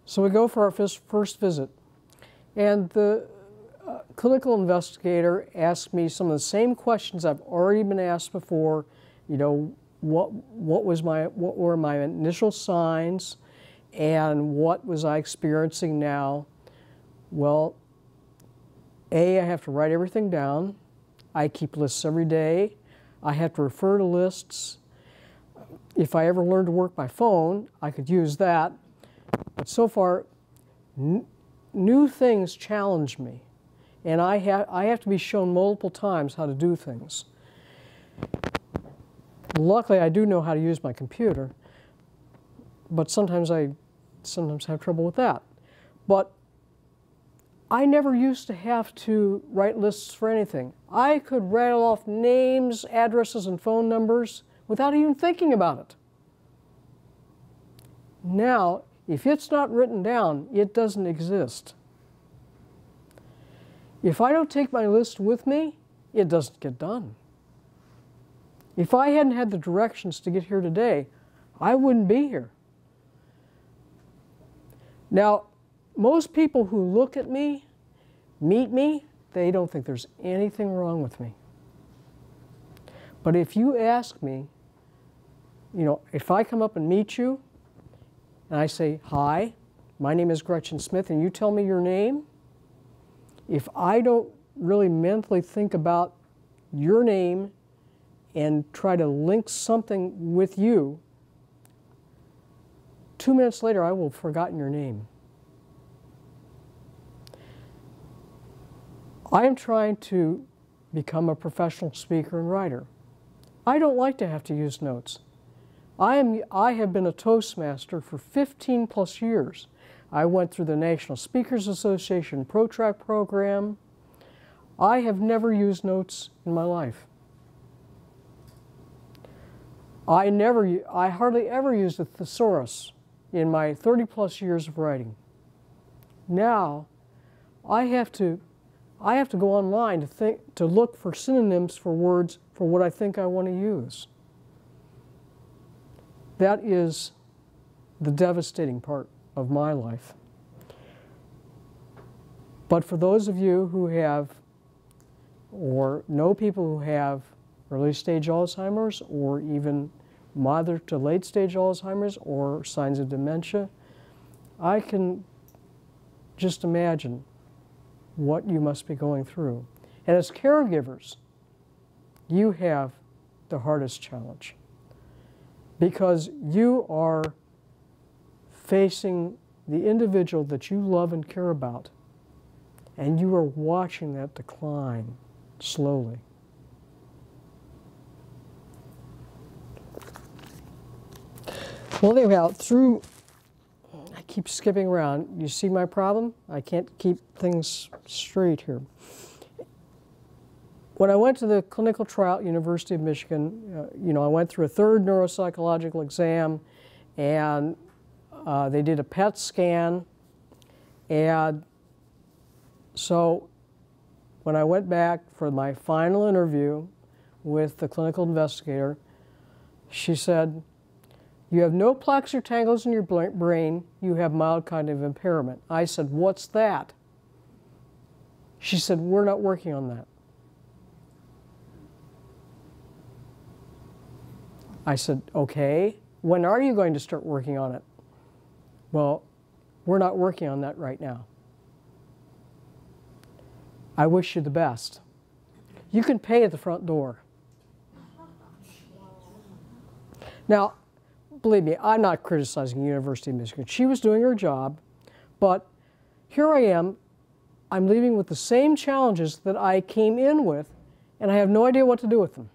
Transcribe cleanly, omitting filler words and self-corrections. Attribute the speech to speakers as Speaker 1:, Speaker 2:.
Speaker 1: So we go for our first visit, and the clinical investigator asked me some of the same questions I've already been asked before. You know, what were my initial signs, and what was I experiencing now? Well, I have to write everything down. I keep lists every day. I have to refer to lists. If I ever learned to work by phone, I could use that. But so far, new things challenge me. And I have to be shown multiple times how to do things. Luckily, I do know how to use my computer, but sometimes I have trouble with that. But I never used to have to write lists for anything. I could rattle off names, addresses, and phone numbers without even thinking about it. Now, if it's not written down, it doesn't exist. If I don't take my list with me, it doesn't get done. If I hadn't had the directions to get here today, I wouldn't be here. Now, most people who look at me, meet me, they don't think there's anything wrong with me. But if you ask me, you know, if I come up and meet you, and I say, "Hi, my name is Gretchen Smith," and you tell me your name, if I don't really mentally think about your name and try to link something with you, 2 minutes later I will have forgotten your name. I am trying to become a professional speaker and writer. I don't like to have to use notes. I have been a Toastmaster for 15 plus years. I went through the National Speakers Association ProTrack program. I have never used notes in my life. I hardly ever used a thesaurus in my 30 plus years of writing. Now, I have to go online to look for synonyms for words for what I think I want to use. That is the devastating part of my life. But for those of you who have, or know people who have early stage Alzheimer's, or even moderate to late stage Alzheimer's, or signs of dementia, I can just imagine what you must be going through. And as caregivers, you have the hardest challenge, because you are facing the individual that you love and care about, and you are watching that decline slowly. Well, anyhow, I keep skipping around. You see my problem? I can't keep things straight here. When I went to the clinical trial at University of Michigan, you know, I went through a third neuropsychological exam, and they did a PET scan. And so when I went back for my final interview with the clinical investigator, she said, "You have no plaques or tangles in your brain. You have mild cognitive impairment." I said, "What's that?" She said, "We're not working on that." I said, "Okay, when are you going to start working on it?" "Well, we're not working on that right now." "I wish you the best. You can pay at the front door." Now, believe me, I'm not criticizing the University of Michigan. She was doing her job, but here I am. I'm leaving with the same challenges that I came in with, and I have no idea what to do with them.